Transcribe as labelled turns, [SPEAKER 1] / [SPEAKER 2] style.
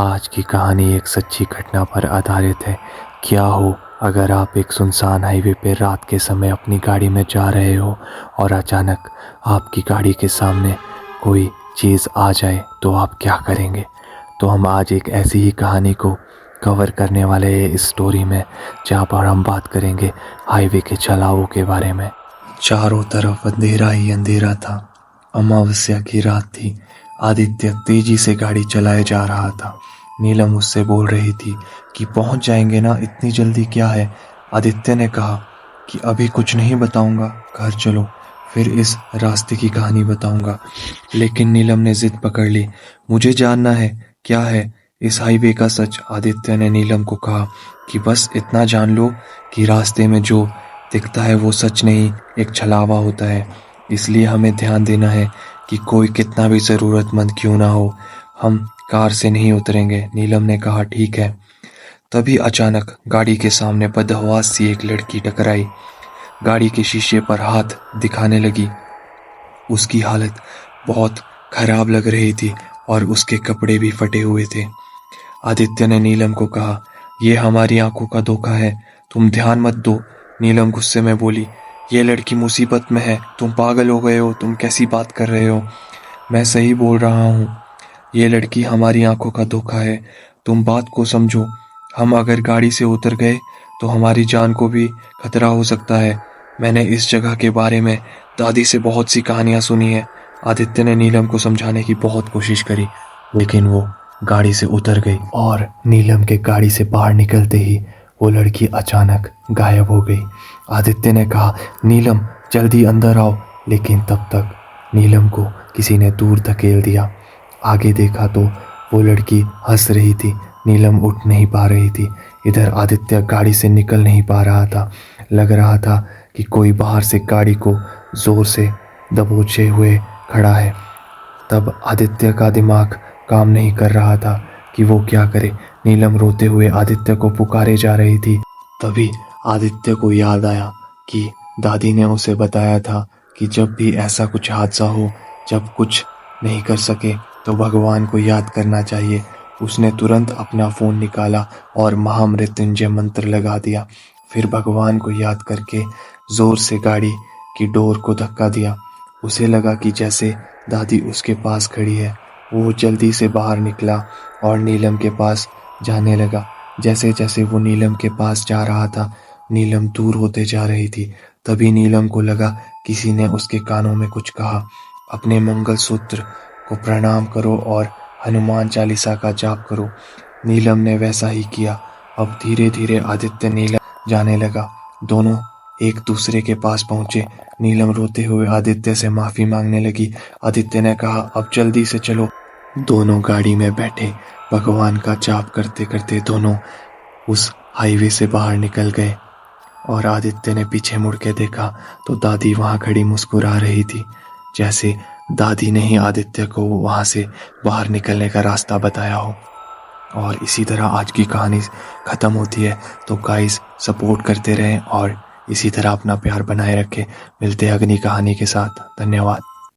[SPEAKER 1] आज की कहानी एक सच्ची घटना पर आधारित है। क्या हो अगर आप एक सुनसान हाईवे पर रात के समय अपनी गाड़ी में जा रहे हो और अचानक आपकी गाड़ी के सामने कोई चीज़ आ जाए, तो आप क्या करेंगे? तो हम आज एक ऐसी ही कहानी को कवर करने वाले हैं इस स्टोरी में, जहाँ पर हम बात करेंगे हाईवे के छलावों के बारे में। चारों तरफ अंधेरा ही अंधेरा था। अमावस्या की रात थी। आदित्य तेजी से गाड़ी चलाए जा रहा था। नीलम उससे बोल रही थी कि पहुंच जाएंगे ना, इतनी जल्दी क्या है? आदित्य ने कहा कि अभी कुछ नहीं बताऊंगा, घर चलो, फिर इस रास्ते की कहानी बताऊंगा। लेकिन नीलम ने जिद पकड़ ली। मुझे जानना है, क्या है इस हाईवे का सच? आदित्य ने नीलम को कहा कि बस इतना जान लो कि रास्ते में जो दिखता है वो सच नहीं, एक छलावा होता है। इसलिए हमें ध्यान देना है कि कोई कितना भी ज़रूरतमंद क्यों ना हो, हम कार से नहीं उतरेंगे। नीलम ने कहा ठीक है। तभी अचानक गाड़ी के सामने बदहवास सी एक लड़की टकराई। गाड़ी के शीशे पर हाथ दिखाने लगी। उसकी हालत बहुत खराब लग रही थी और उसके कपड़े भी फटे हुए थे। आदित्य ने नीलम को कहा, यह हमारी आंखों का धोखा है, तुम ध्यान मत दो। नीलम गुस्से में बोली, ये लड़की मुसीबत में है, तुम पागल हो गए हो, तुम कैसी बात कर रहे हो? मैं सही बोल रहा हूँ, ये लड़की हमारी आंखों का धोखा है, तुम बात को समझो। हम अगर गाड़ी से उतर गए तो हमारी जान को भी खतरा हो सकता है। मैंने इस जगह के बारे में दादी से बहुत सी कहानियां सुनी है। आदित्य ने नीलम को समझाने की बहुत कोशिश करी, लेकिन वो गाड़ी से उतर गई और नीलम के गाड़ी से बाहर निकलते ही वो लड़की अचानक गायब हो गई। आदित्य ने कहा, नीलम जल्दी अंदर आओ, लेकिन तब तक नीलम को किसी ने दूर धकेल दिया। आगे देखा तो वो लड़की हंस रही थी। नीलम उठ नहीं पा रही थी। इधर आदित्य गाड़ी से निकल नहीं पा रहा था। लग रहा था कि कोई बाहर से गाड़ी को जोर से दबोचे हुए खड़ा है। तब आदित्य का दिमाग काम नहीं कर रहा था कि वो क्या करे। नीलम रोते हुए आदित्य को पुकारे जा रही थी। तभी आदित्य को याद आया कि दादी ने उसे बताया था कि जब भी ऐसा कुछ हादसा हो, जब कुछ नहीं कर सके तो भगवान को याद करना चाहिए। उसने तुरंत अपना फ़ोन निकाला और महामृत्युंजय मंत्र लगा दिया। फिर भगवान को याद करके ज़ोर से गाड़ी की डोर को धक्का दिया। उसे लगा कि जैसे दादी उसके पास खड़ी है। वो जल्दी से बाहर निकला और नीलम के पास जाने लगा। जैसे जैसे वो नीलम के पास जा रहा था, नीलम दूर होते जा रही थी। तभी नीलम को लगा किसी ने उसके कानों में कुछ कहा, अपने मंगलसूत्र को प्रणाम करो और हनुमान चालीसा का जाप करो। नीलम ने वैसा ही किया। अब धीरे धीरे आदित्य नीलम जाने लगा। दोनों एक दूसरे के पास पहुंचे। नीलम रोते हुए आदित्य से माफी मांगने लगी। आदित्य ने कहा, अब जल्दी से चलो। दोनों गाड़ी में बैठे भगवान का जाप करते करते दोनों उस हाईवे से बाहर निकल गए और आदित्य ने पीछे मुड़ के देखा तो दादी वहां खड़ी मुस्कुरा रही थी, जैसे दादी ने ही आदित्य को वहां से बाहर निकलने का रास्ता बताया हो। और इसी तरह आज की कहानी ख़त्म होती है। तो गाइस, सपोर्ट करते रहें और इसी तरह अपना प्यार बनाए रखें। मिलते हैं अगली कहानी के साथ। धन्यवाद।